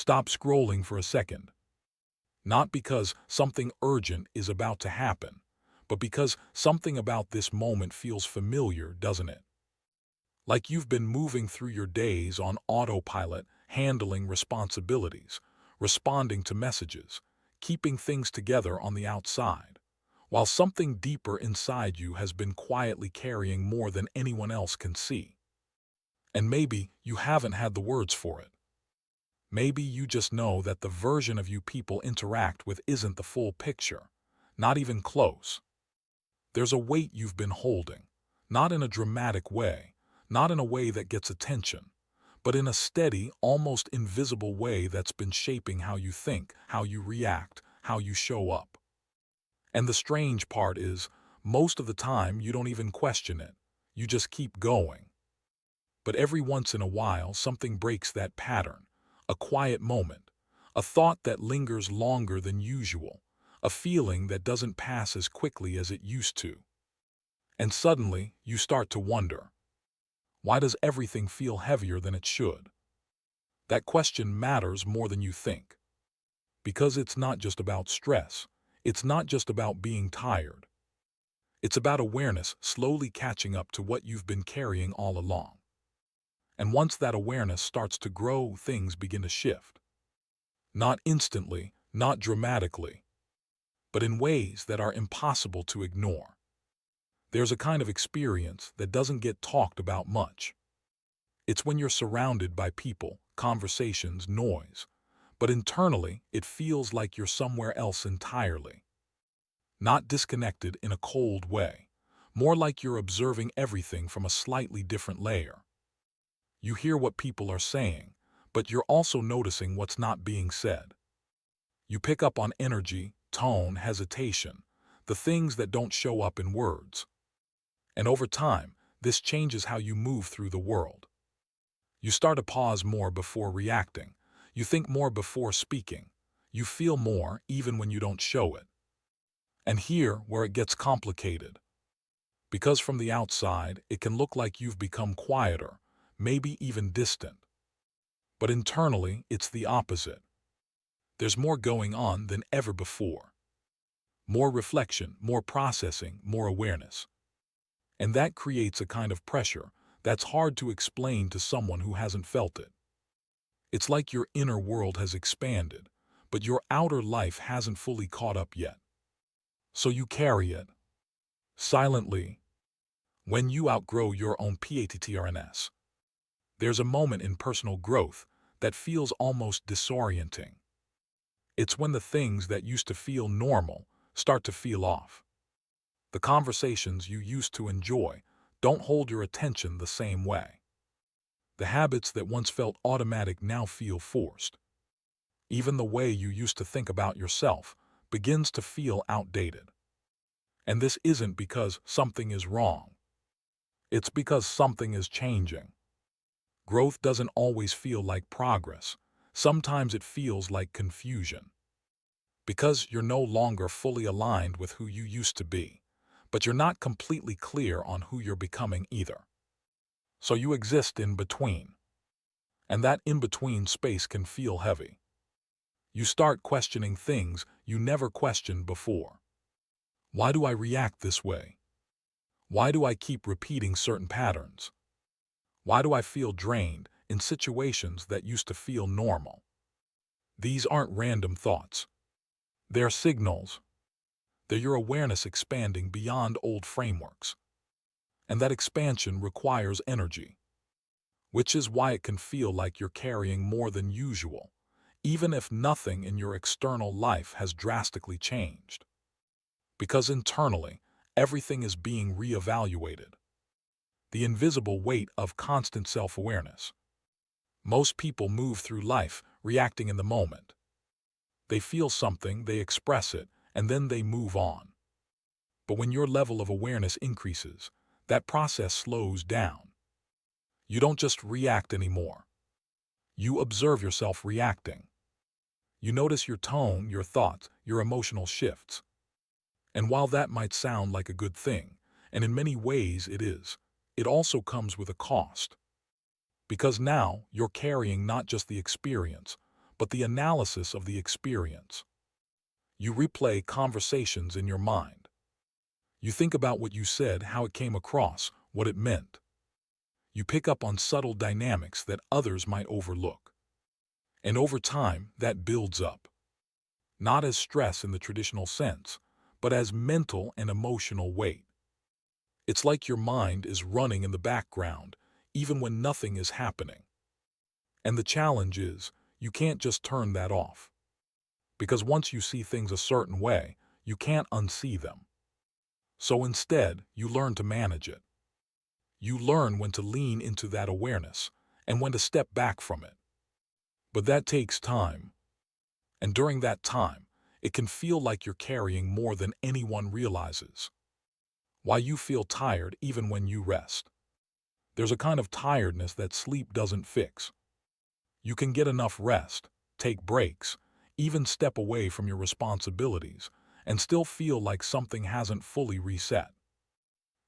Stop scrolling for a second. Not because something urgent is about to happen, but because something about this moment feels familiar, doesn't it? Like you've been moving through your days on autopilot, handling responsibilities, responding to messages, keeping things together on the outside, while something deeper inside you has been quietly carrying more than anyone else can see. And maybe you haven't had the words for it. Maybe you just know that the version of you people interact with isn't the full picture, not even close. There's a weight you've been holding, not in a dramatic way, not in a way that gets attention, but in a steady, almost invisible way that's been shaping how you think, how you react, how you show up. And the strange part is, most of the time you don't even question it. You just keep going. But every once in a while something breaks that pattern. A quiet moment, a thought that lingers longer than usual, a feeling that doesn't pass as quickly as it used to. And suddenly you start to wonder, why does everything feel heavier than it should? That question matters more than you think. Because it's not just about stress. It's not just about being tired. It's about awareness slowly catching up to what you've been carrying all along. And once that awareness starts to grow, things begin to shift. Not instantly, not dramatically, but in ways that are impossible to ignore. There's a kind of experience that doesn't get talked about much. It's when you're surrounded by people, conversations, noise, but internally it feels like you're somewhere else entirely. Not disconnected in a cold way, more like you're observing everything from a slightly different layer. You hear what people are saying, but you're also noticing what's not being said. You pick up on energy, tone, hesitation, the things that don't show up in words. And over time, this changes how you move through the world. You start to pause more before reacting. You think more before speaking. You feel more even when you don't show it. And here where it gets complicated. Because from the outside, it can look like you've become quieter, maybe even distant. But internally, it's the opposite. There's more going on than ever before. More reflection, more processing, more awareness. And that creates a kind of pressure that's hard to explain to someone who hasn't felt it. It's like your inner world has expanded, but your outer life hasn't fully caught up yet. So you carry it. Silently. When you outgrow your own PATTRNS, there's a moment in personal growth that feels almost disorienting. It's when the things that used to feel normal start to feel off. The conversations you used to enjoy don't hold your attention the same way. The habits that once felt automatic now feel forced. Even the way you used to think about yourself begins to feel outdated. And this isn't because something is wrong. It's because something is changing. Growth doesn't always feel like progress. Sometimes it feels like confusion. Because you're no longer fully aligned with who you used to be, but you're not completely clear on who you're becoming either. So you exist in between. And that in-between space can feel heavy. You start questioning things you never questioned before. Why do I react this way? Why do I keep repeating certain patterns? Why do I feel drained in situations that used to feel normal? These aren't random thoughts. They're signals. They're your awareness expanding beyond old frameworks. And that expansion requires energy, which is why it can feel like you're carrying more than usual, even if nothing in your external life has drastically changed. Because internally, everything is being reevaluated. The invisible weight of constant self-awareness. Most people move through life reacting in the moment. They feel something, they express it, and then they move on. But when your level of awareness increases, that process slows down. You don't just react anymore. You observe yourself reacting. You notice your tone, your thoughts, your emotional shifts. And while that might sound like a good thing, and in many ways it is, it also comes with a cost. Because now you're carrying not just the experience, but the analysis of the experience. You replay conversations in your mind. You think about what you said, how it came across, what it meant. You pick up on subtle dynamics that others might overlook. And over time, that builds up. Not as stress in the traditional sense, but as mental and emotional weight. It's like your mind is running in the background, even when nothing is happening. And the challenge is, you can't just turn that off. Because once you see things a certain way, you can't unsee them. So instead, you learn to manage it. You learn when to lean into that awareness and when to step back from it. But that takes time. And during that time, it can feel like you're carrying more than anyone realizes. Why you feel tired even when you rest. There's a kind of tiredness that sleep doesn't fix. You can get enough rest, take breaks, even step away from your responsibilities, and still feel like something hasn't fully reset.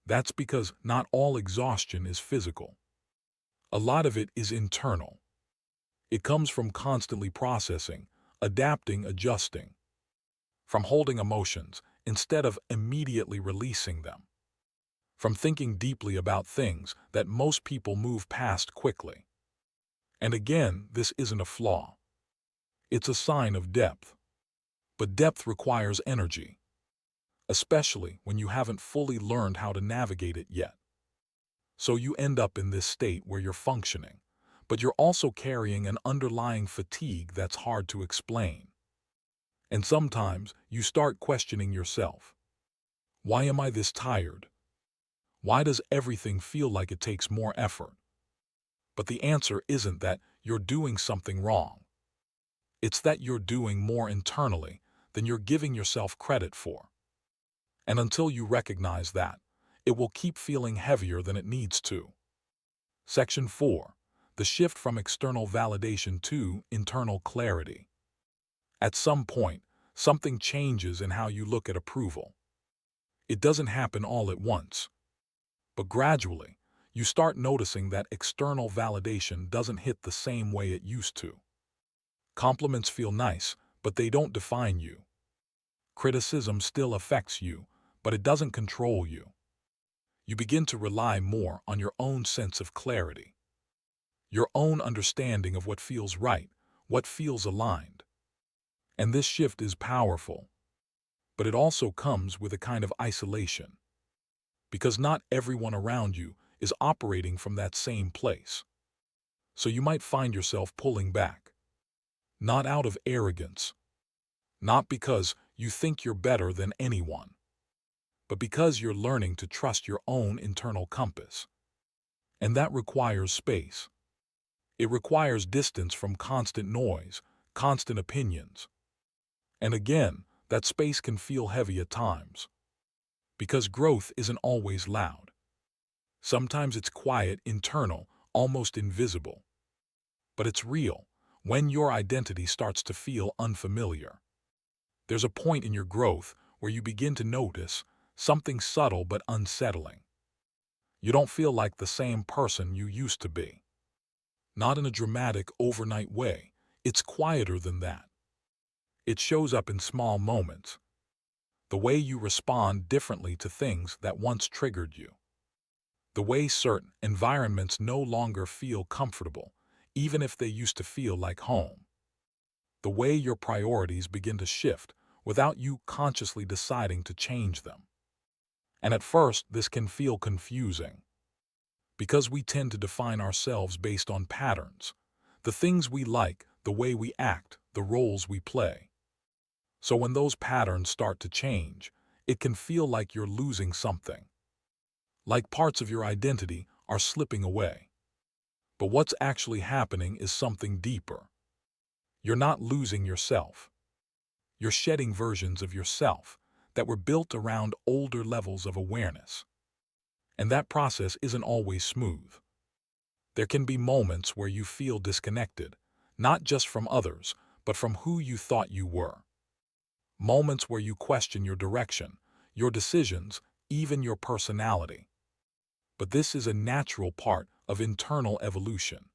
That's because not all exhaustion is physical. A lot of it is internal. It comes from constantly processing, adapting, adjusting. From holding emotions instead of immediately releasing them. From thinking deeply about things that most people move past quickly. And again, this isn't a flaw. It's a sign of depth. But depth requires energy, especially when you haven't fully learned how to navigate it yet. So you end up in this state where you're functioning, but you're also carrying an underlying fatigue that's hard to explain. And sometimes you start questioning yourself. Why am I this tired? Why does everything feel like it takes more effort? But the answer isn't that you're doing something wrong. It's that you're doing more internally than you're giving yourself credit for. And until you recognize that, it will keep feeling heavier than it needs to. Section 4. The shift from external validation to internal clarity. At some point, something changes in how you look at approval. It doesn't happen all at once. But gradually, you start noticing that external validation doesn't hit the same way it used to. Compliments feel nice, but they don't define you. Criticism still affects you, but it doesn't control you. You begin to rely more on your own sense of clarity. Your own understanding of what feels right, what feels aligned. And this shift is powerful. But it also comes with a kind of isolation. Because not everyone around you is operating from that same place. So you might find yourself pulling back. Not out of arrogance. Not because you think you're better than anyone. But because you're learning to trust your own internal compass. And that requires space. It requires distance from constant noise, constant opinions. And again, that space can feel heavy at times. Because growth isn't always loud. Sometimes it's quiet, internal, almost invisible. But it's real when your identity starts to feel unfamiliar. There's a point in your growth where you begin to notice something subtle but unsettling. You don't feel like the same person you used to be. Not in a dramatic, overnight way. It's quieter than that. It shows up in small moments. The way you respond differently to things that once triggered you. The way certain environments no longer feel comfortable, even if they used to feel like home. The way your priorities begin to shift without you consciously deciding to change them. And at first, this can feel confusing. Because we tend to define ourselves based on patterns, the things we like, the way we act, the roles we play. So when those patterns start to change, it can feel like you're losing something. Like parts of your identity are slipping away. But what's actually happening is something deeper. You're not losing yourself. You're shedding versions of yourself that were built around older levels of awareness. And that process isn't always smooth. There can be moments where you feel disconnected, not just from others, but from who you thought you were. Moments where you question your direction, your decisions, even your personality. But this is a natural part of internal evolution.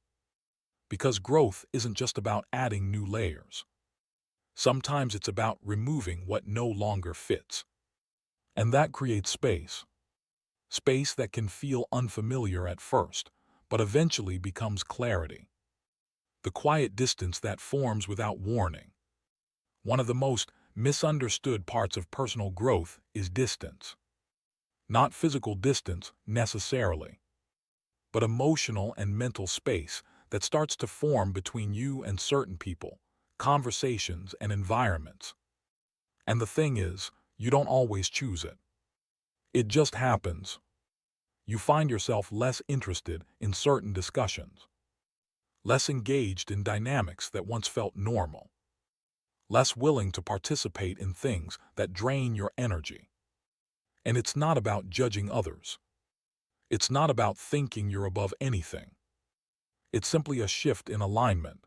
Because growth isn't just about adding new layers. Sometimes it's about removing what no longer fits. And that creates space. Space that can feel unfamiliar at first, but eventually becomes clarity. The quiet distance that forms without warning. One of the most misunderstood parts of personal growth is distance. Not physical distance necessarily, but emotional and mental space that starts to form between you and certain people, conversations, and environments. And the thing is, you don't always choose it. It just happens. You find yourself less interested in certain discussions, less engaged in dynamics that once felt normal, less willing to participate in things that drain your energy. And it's not about judging others. It's not about thinking you're above anything. It's simply a shift in alignment.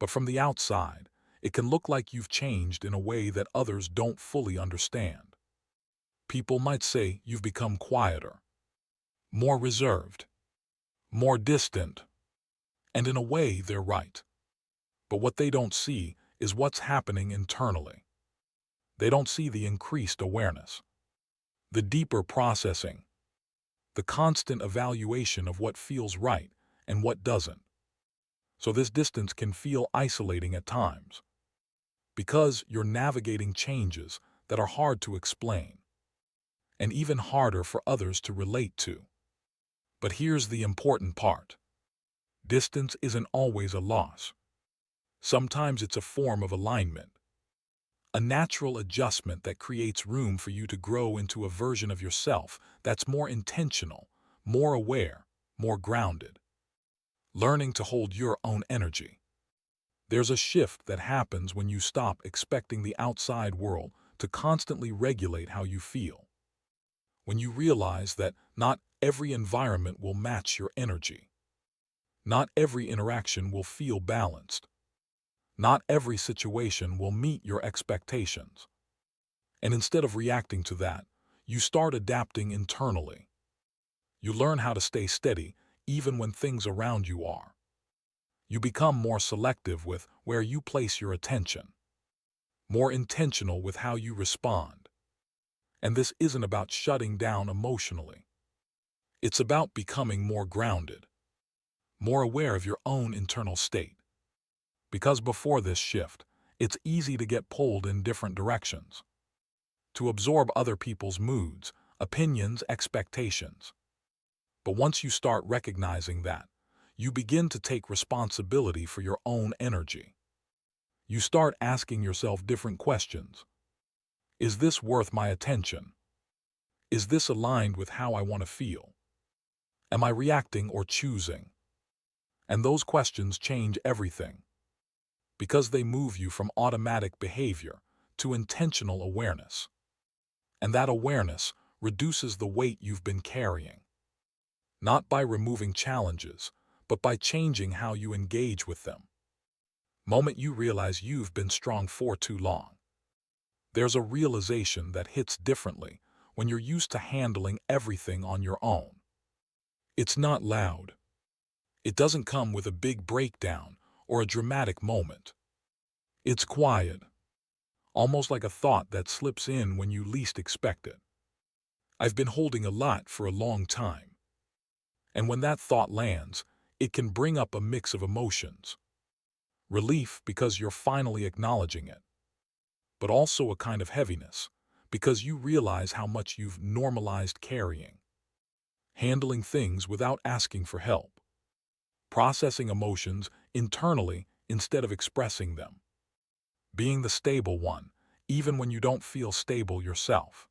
But from the outside, it can look like you've changed in a way that others don't fully understand. People might say you've become quieter, more reserved, more distant, and in a way they're right. But what they don't see is what's happening internally. They don't see the increased awareness, the deeper processing, the constant evaluation of what feels right and what doesn't. So this distance can feel isolating at times, because you're navigating changes that are hard to explain, and even harder for others to relate to. But here's the important part. Distance isn't always a loss. Sometimes it's a form of alignment, a natural adjustment that creates room for you to grow into a version of yourself that's more intentional, more aware, more grounded. Learning to hold your own energy. There's a shift that happens when you stop expecting the outside world to constantly regulate how you feel. When you realize that not every environment will match your energy. Not every interaction will feel balanced. Not every situation will meet your expectations. And instead of reacting to that, you start adapting internally. You learn how to stay steady even when things around you are. You become more selective with where you place your attention, more intentional with how you respond. And this isn't about shutting down emotionally. It's about becoming more grounded, more aware of your own internal state. Because before this shift, it's easy to get pulled in different directions, to absorb other people's moods, opinions, expectations. But once you start recognizing that, you begin to take responsibility for your own energy. You start asking yourself different questions. Is this worth my attention? Is this aligned with how I want to feel? Am I reacting or choosing? And those questions change everything, because they move you from automatic behavior to intentional awareness. And that awareness reduces the weight you've been carrying, not by removing challenges, but by changing how you engage with them. Moment you realize you've been strong for too long. There's a realization that hits differently when you're used to handling everything on your own. It's not loud. It doesn't come with a big breakdown or a dramatic moment. It's quiet, almost like a thought that slips in when you least expect it. I've been holding a lot for a long time. And when that thought lands, it can bring up a mix of emotions. Relief because you're finally acknowledging it, but also a kind of heaviness because you realize how much you've normalized carrying, handling things without asking for help, processing emotions internally instead of expressing them, being the stable one, even when you don't feel stable yourself.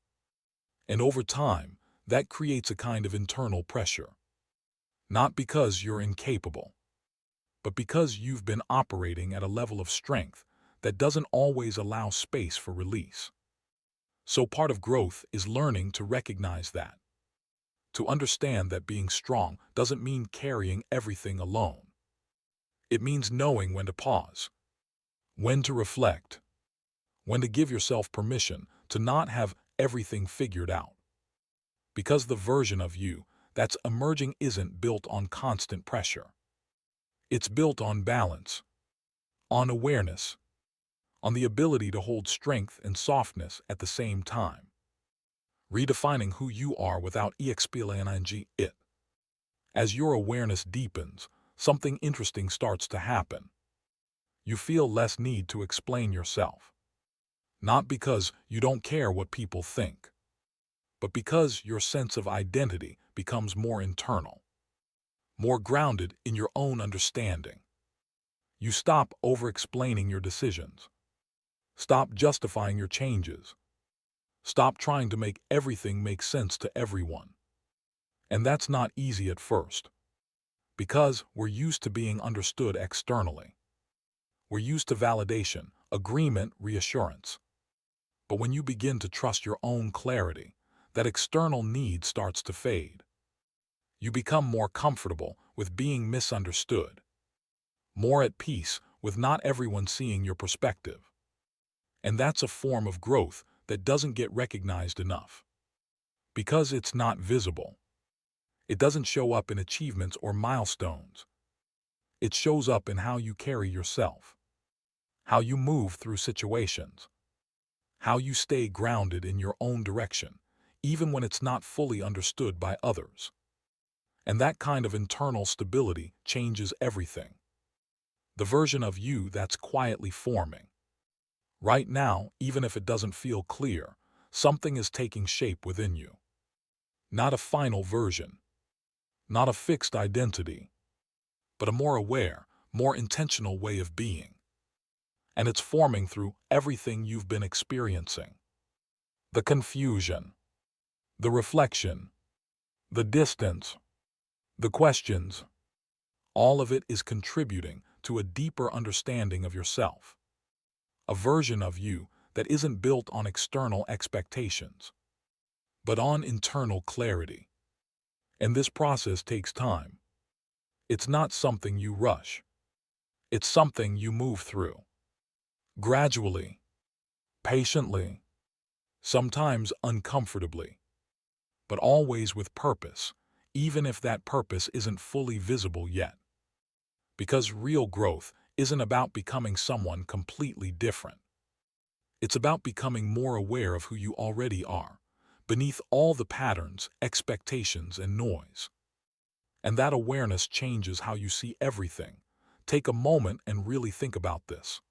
And over time, that creates a kind of internal pressure. Not because you're incapable, but because you've been operating at a level of strength that doesn't always allow space for release. So part of growth is learning to recognize that. To understand that being strong doesn't mean carrying everything alone. It means knowing when to pause, when to reflect, when to give yourself permission to not have everything figured out. Because the version of you that's emerging isn't built on constant pressure. It's built on balance, on awareness, on the ability to hold strength and softness at the same time, redefining who you are without explaining it. As your awareness deepens, something interesting starts to happen. You feel less need to explain yourself. Not because you don't care what people think, but because your sense of identity becomes more internal, more grounded in your own understanding. You stop over-explaining your decisions. Stop justifying your changes. Stop trying to make everything make sense to everyone. And that's not easy at first, because we're used to being understood externally. We're used to validation, agreement, reassurance. But when you begin to trust your own clarity, that external need starts to fade. You become more comfortable with being misunderstood, more at peace with not everyone seeing your perspective. And that's a form of growth that doesn't get recognized enough. Because it's not visible. It doesn't show up in achievements or milestones. It shows up in how you carry yourself, how you move through situations, how you stay grounded in your own direction, even when it's not fully understood by others. And that kind of internal stability changes everything. The version of you that's quietly forming. Right now, even if it doesn't feel clear, something is taking shape within you. Not a final version, not a fixed identity, but a more aware, more intentional way of being. And it's forming through everything you've been experiencing. The confusion, the reflection, the distance, the questions, all of it is contributing to a deeper understanding of yourself. A version of you that isn't built on external expectations, but on internal clarity. And this process takes time. It's not something you rush. It's something you move through. Gradually, patiently, sometimes uncomfortably, but always with purpose, even if that purpose isn't fully visible yet. Because real growth isn't about becoming someone completely different. It's about becoming more aware of who you already are, beneath all the patterns, expectations, and noise. And that awareness changes how you see everything. Take a moment and really think about this.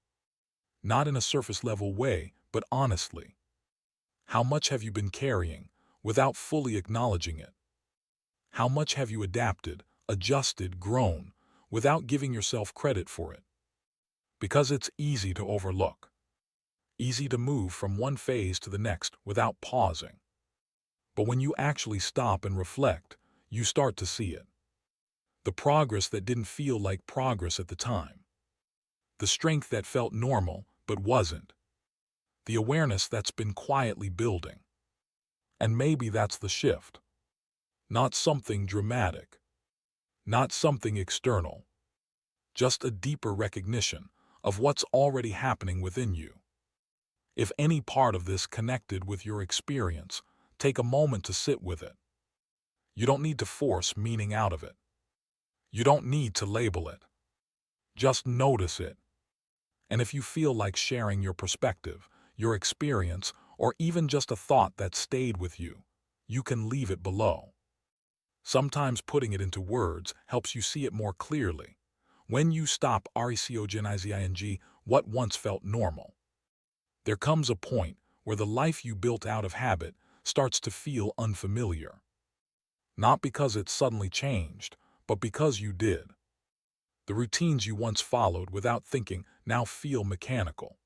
Not in a surface-level way, but honestly. How much have you been carrying without fully acknowledging it? How much have you adapted, adjusted, grown, without giving yourself credit for it? Because it's easy to overlook. Easy to move from one phase to the next without pausing. But when you actually stop and reflect, you start to see it. The progress that didn't feel like progress at the time. The strength that felt normal but wasn't. The awareness that's been quietly building. And maybe that's the shift. Not something dramatic. Not something external. Just a deeper recognition of what's already happening within you. If any part of this connected with your experience, take a moment to sit with it. You don't need to force meaning out of it. You don't need to label it. Just notice it. And if you feel like sharing your perspective, your experience, or even just a thought that stayed with you, you can leave it below. Sometimes putting it into words helps you see it more clearly. When you stop recognizing what once felt normal, there comes a point where the life you built out of habit starts to feel unfamiliar. Not because it suddenly changed, but because you did. The routines you once followed without thinking now feel mechanical.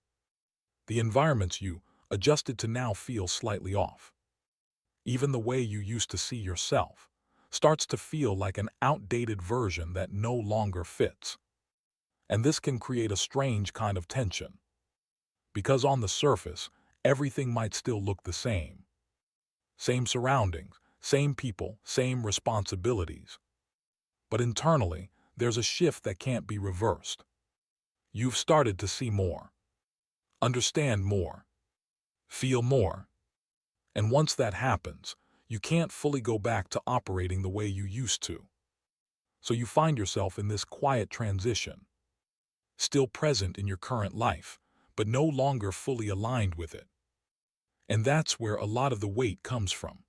The environments you adjusted to now feel slightly off. Even the way you used to see yourself starts to feel like an outdated version that no longer fits. And this can create a strange kind of tension. Because on the surface, everything might still look the same. Same surroundings, same people, same responsibilities. But internally, there's a shift that can't be reversed. You've started to see more, understand more, feel more. And once that happens, you can't fully go back to operating the way you used to. So you find yourself in this quiet transition, still present in your current life, but no longer fully aligned with it. And that's where a lot of the weight comes from.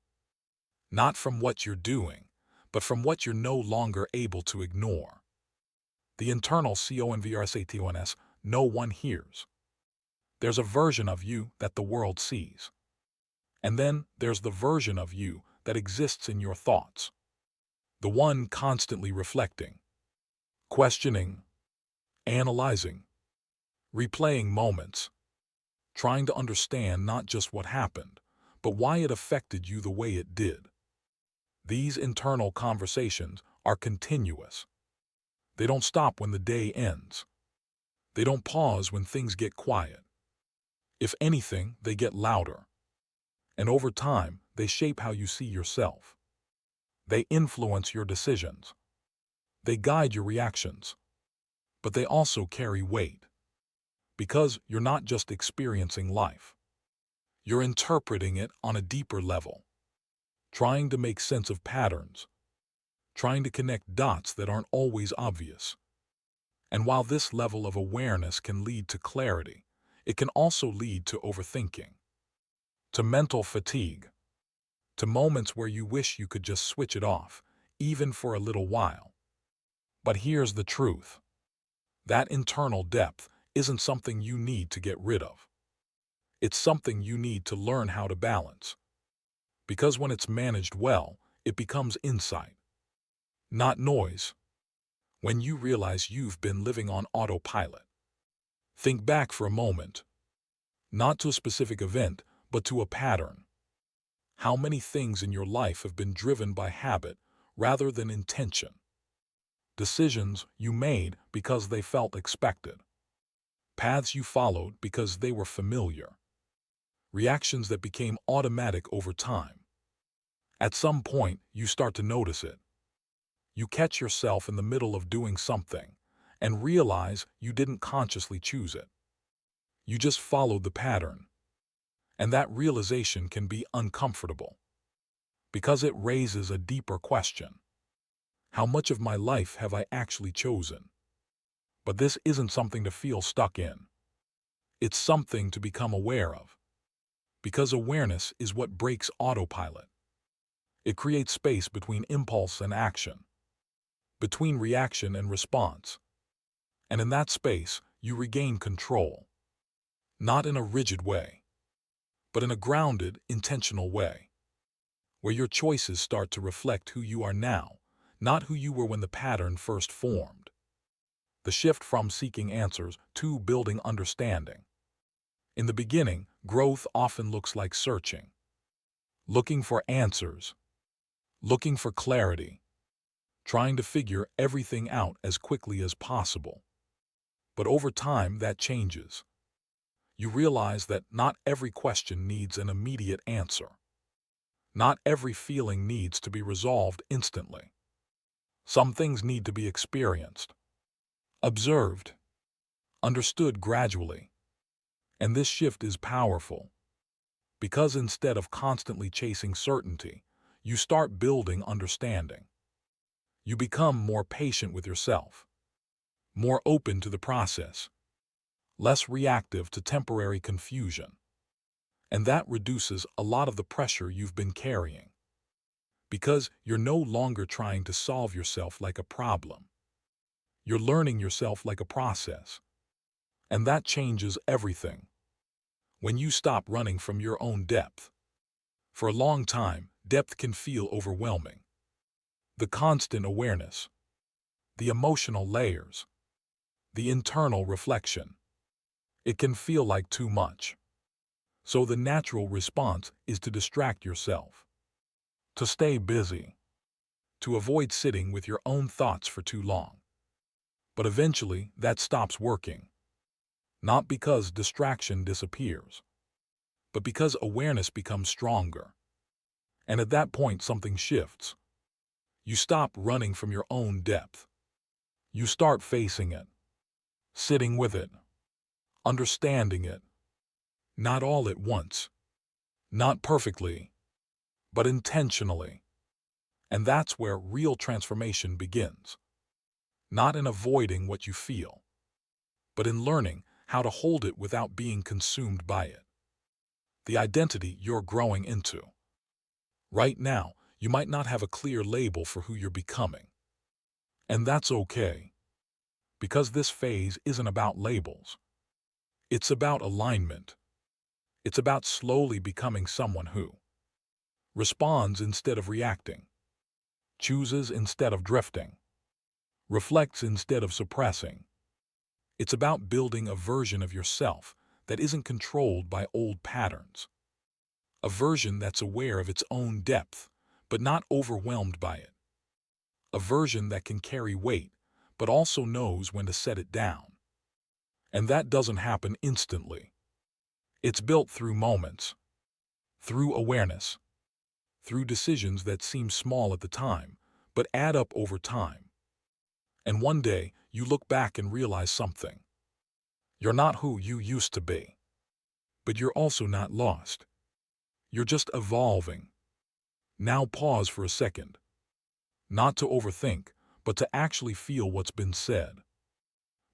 Not from what you're doing, but from what you're no longer able to ignore. The internal CONVRSATONS no one hears. There's a version of you that the world sees. And then there's the version of you that exists in your thoughts. The one constantly reflecting, questioning, analyzing, replaying moments, trying to understand not just what happened, but why it affected you the way it did. These internal conversations are continuous. They don't stop when the day ends. They don't pause when things get quiet. If anything, they get louder. And over time, they shape how you see yourself. They influence your decisions. They guide your reactions. But they also carry weight. Because you're not just experiencing life. You're interpreting it on a deeper level. Trying to make sense of patterns. Trying to connect dots that aren't always obvious. And while this level of awareness can lead to clarity, it can also lead to overthinking, to mental fatigue, to moments where you wish you could just switch it off, even for a little while. But here's the truth. That internal depth isn't something you need to get rid of. It's something you need to learn how to balance. Because when it's managed well, it becomes insight, not noise. When you realize you've been living on autopilot, think back for a moment, not to a specific event, but to a pattern. How many things in your life have been driven by habit rather than intention? Decisions you made because they felt expected. Paths you followed because they were familiar. Reactions that became automatic over time. At some point, you start to notice it. You catch yourself in the middle of doing something and realize you didn't consciously choose it. You just followed the pattern. And that realization can be uncomfortable because it raises a deeper question. How much of my life have I actually chosen? But this isn't something to feel stuck in. It's something to become aware of. Because awareness is what breaks autopilot. It creates space between impulse and action, between reaction and response. And in that space, you regain control. Not in a rigid way, but in a grounded, intentional way, where your choices start to reflect who you are now, not who you were when the pattern first formed. The shift from seeking answers to building understanding. In the beginning, growth often looks like searching, looking for answers, looking for clarity, trying to figure everything out as quickly as possible. But over time, that changes. You realize that not every question needs an immediate answer. Not every feeling needs to be resolved instantly. Some things need to be experienced, observed, understood gradually. And this shift is powerful, because instead of constantly chasing certainty, you start building understanding. You become more patient with yourself, more open to the process, less reactive to temporary confusion. And that reduces a lot of the pressure you've been carrying. Because you're no longer trying to solve yourself like a problem. You're learning yourself like a process. And that changes everything. When you stop running from your own depth. For a long time, depth can feel overwhelming. The constant awareness, the emotional layers, the internal reflection. It can feel like too much. So the natural response is to distract yourself, to stay busy, to avoid sitting with your own thoughts for too long. But eventually, that stops working. Not because distraction disappears, but because awareness becomes stronger. And at that point, something shifts. You stop running from your own depth. You start facing it, sitting with it, understanding it. Not all at once, not perfectly, but intentionally. And that's where real transformation begins. not in avoiding what you feel, but in learning how to hold it without being consumed by it. The identity you're growing into. Right now, you might not have a clear label for who you're becoming. And that's okay, because this phase isn't about labels. It's about alignment. It's about slowly becoming someone who responds instead of reacting, chooses instead of drifting, reflects instead of suppressing. It's about building a version of yourself that isn't controlled by old patterns, a version that's aware of its own depth, but not overwhelmed by it, a version that can carry weight, but also knows when to set it down. And that doesn't happen instantly. It's built through moments, through awareness, through decisions that seem small at the time, but add up over time. And one day, you look back and realize something. You're not who you used to be, but you're also not lost. You're just evolving. Now pause for a second. Not to overthink, but to actually feel what's been said.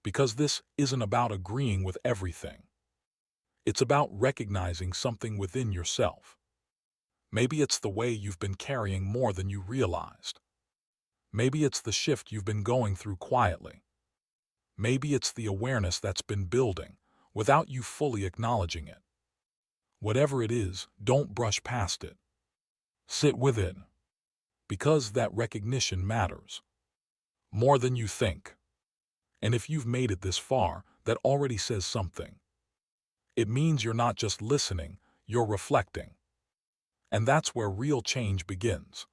Because this isn't about agreeing with everything. It's about recognizing something within yourself. Maybe it's the way you've been carrying more than you realized. Maybe it's the shift you've been going through quietly. Maybe it's the awareness that's been building without you fully acknowledging it. Whatever it is, don't brush past it. Sit with it. Because that recognition matters. More than you think. And if you've made it this far, that already says something. It means you're not just listening, you're reflecting. And that's where real change begins.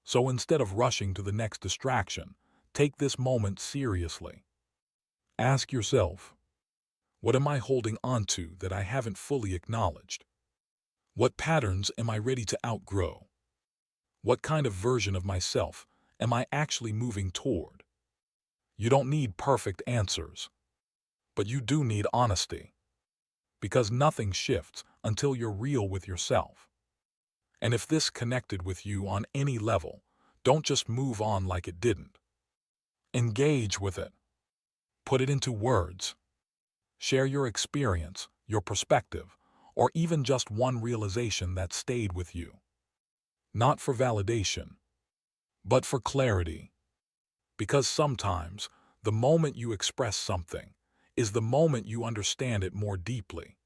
So instead of rushing to the next distraction, take this moment seriously. Ask yourself, what am I holding onto that I haven't fully acknowledged? What patterns am I ready to outgrow? What kind of version of myself am I actually moving toward? You don't need perfect answers, but you do need honesty. Because nothing shifts until you're real with yourself. And if this connected with you on any level, don't just move on like it didn't. Engage with it. Put it into words. Share your experience, your perspective, or even just one realization that stayed with you. Not for validation, but for clarity. Because sometimes, the moment you express something is the moment you understand it more deeply.